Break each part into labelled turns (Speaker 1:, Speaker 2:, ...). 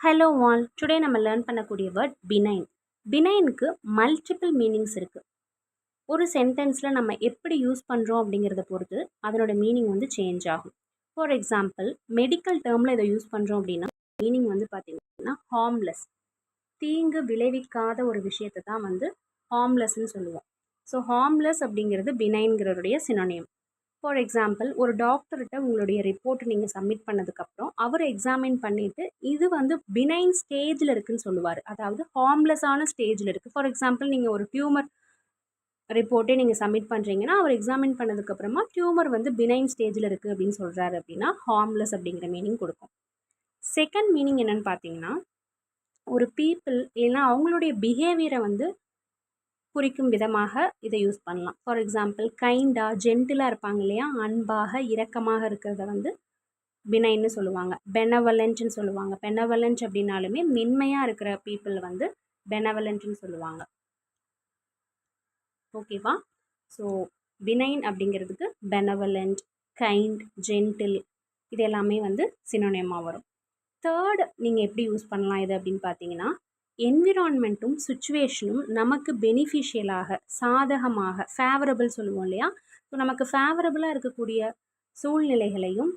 Speaker 1: Hello all, today நம்ம learn பண்ணக்கூடிய word பினைன். பினைனுக்கு multiple meanings இருக்குது. ஒரு சென்டென்ஸில் நம்ம எப்படி யூஸ் பண்ணுறோம் அப்படிங்கிறத பொறுத்து அதனோட மீனிங் வந்து சேஞ்ச் ஆகும். ஃபார் எக்ஸாம்பிள், மெடிக்கல் டேர்மில் இதை யூஸ் பண்ணுறோம் அப்படின்னா மீனிங் வந்து பார்த்திங்கன்னா ஹார்ம்லெஸ், தீங்கு விளைவிக்காத ஒரு விஷயத்தை தான் வந்து ஹார்ம்லெஸ்ன்னு சொல்லுவோம். ஸோ ஹார்ம்லெஸ் அப்படிங்கிறது பினைன்கிறதுடைய சினோனியம். ஃபார் எக்ஸாம்பிள், ஒரு டாக்டர்கிட்ட உங்களுடைய ரிப்போர்ட் நீங்கள் சப்மிட் பண்ணதுக்கப்புறம் அவர் எக்ஸாமின் பண்ணிவிட்டு இது வந்து பினைன் ஸ்டேஜில் இருக்குதுன்னு சொல்லுவார். அதாவது ஹார்ம்லெஸ்ஸான ஸ்டேஜில் இருக்குது. ஃபார் எக்ஸாம்பிள், நீங்கள் ஒரு டியூமர் ரிப்போர்ட்டே நீங்கள் சப்மிட் பண்ணுறீங்கன்னா அவர் எக்ஸாமின் பண்ணதுக்கப்புறமா டியூமர் வந்து பினைன் ஸ்டேஜில் இருக்குது அப்படின்னு சொல்கிறாரு அப்படின்னா ஹார்ம்லெஸ் அப்படிங்கிற மீனிங் கொடுக்கும். செகண்ட் மீனிங் என்னென்னு பார்த்தீங்கன்னா, ஒரு பீப்புள் இல்லைன்னா அவங்களுடைய பிஹேவியரை வந்து குறிக்கும் விதமாக இதை யூஸ் பண்ணலாம். ஃபார் எக்ஸாம்பிள், கைண்டாக ஜென்டிலாக இருப்பாங்க இல்லையா, அன்பாக இரக்கமாக இருக்கிறத வந்து பினைன்னு சொல்லுவாங்க. பெனவலண்ட்னு சொல்லுவாங்க. பெனவலண்ட் அப்படின்னாலுமே மென்மையாக இருக்கிற பீப்புள் வந்து பெனவலண்ட்னு சொல்லுவாங்க. ஓகேவா? ஸோ பினைன் அப்படிங்கிறதுக்கு பெனவலண்ட், கைண்ட், ஜென்டில் இது எல்லாமே வந்து சினோனியமாக வரும். தேர்ட் நீங்கள் எப்படி யூஸ் பண்ணலாம் இது அப்படின்னு பார்த்தீங்கன்னா, என்விரான்மெண்ட்டும் சுச்சுவேஷனும் நமக்கு பெனிஃபிஷியலாக, சாதகமாக, ஃபேவரபிள் சொல்லுவோம் இல்லையா, ஸோ நமக்கு ஃபேவரபுளாக இருக்கக்கூடிய சூழ்நிலைகளையும்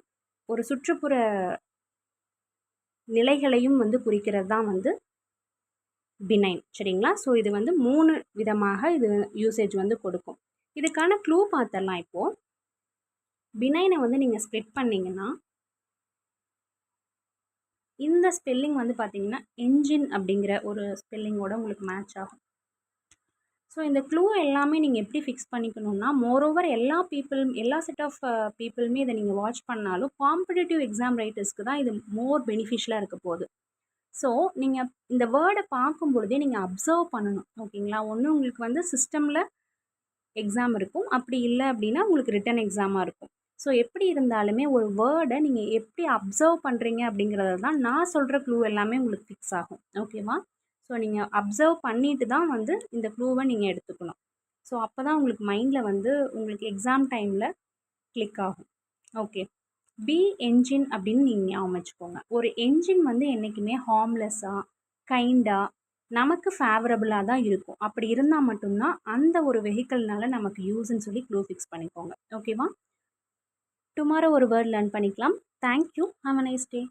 Speaker 1: ஒரு சுற்றுப்புற நிலைகளையும் வந்து குறிக்கிறது தான் வந்து பினைன். சரிங்களா? ஸோ இது வந்து 3 விதமாக இது யூசேஜ் வந்து கொடுக்கும். இதுக்கான க்ளூ பார்த்துடலாம். இப்போது பினைனை வந்து நீங்கள் ஸ்ப்ளிட் பண்ணிங்கன்னா இந்த ஸ்பெல்லிங் வந்து பார்த்திங்கன்னா என்ஜின் அப்படிங்கிற ஒரு ஸ்பெல்லிங்கோட உங்களுக்கு மேட்ச் ஆகும். ஸோ இந்த க்ளூ எல்லாமே நீங்கள் எப்படி ஃபிக்ஸ் பண்ணிக்கணும்னா, மோரோவர் எல்லா செட் ஆஃப் பீப்புளுமே இதை நீங்கள் வாட்ச் பண்ணாலும் காம்படிட்டிவ் எக்ஸாம் ரைட்டர்ஸ்க்கு தான் இது மோர் பெனிஃபிஷியலாக இருக்க போகுது. ஸோ நீங்கள் இந்த வேர்டை பார்க்கும் பொழுதே நீங்கள் அப்சர்வ் பண்ணணும். ஓகேங்களா? ஒன்று உங்களுக்கு வந்து சிஸ்டமில் எக்ஸாம் இருக்கும், அப்படி இல்லை அப்படின்னா உங்களுக்கு ரிட்டன் எக்ஸாமாக இருக்கும். ஸோ எப்படி இருந்தாலுமே ஒரு வேர்டை நீங்கள் எப்படி அப்சர்வ் பண்ணுறீங்க அப்படிங்கிறது தான் நான் சொல்கிற க்ளூ எல்லாமே உங்களுக்கு ஃபிக்ஸ் ஆகும். ஓகேவா? ஸோ நீங்கள் அப்சர்வ் பண்ணிட்டு தான் வந்து இந்த க்ளூவை நீங்கள் எடுத்துக்கணும். ஸோ அப்போ தான் உங்களுக்கு மைண்டில் வந்து உங்களுக்கு எக்ஸாம் டைமில் கிளிக் ஆகும். ஓகே, பி என்ஜின் அப்படின்னு நீங்கள் ஞாபகம் வச்சுக்கோங்க. ஒரு என்ஜின் வந்து என்றைக்குமே ஹார்ம்லெஸ்ஸாக, கைண்டாக, நமக்கு ஃபேவரபுளாக தான் இருக்கும். அப்படி இருந்தால் மட்டும்தான் அந்த ஒரு வெஹிக்கிள்னால நமக்கு யூஸ்ன்னு சொல்லி க்ளூ ஃபிக்ஸ் பண்ணிக்கோங்க. ஓகேவா? டுமாரோ ஒரு வேர்ட் லேர்ன் பண்ணிக்கலாம். Thank you. Have a nice day.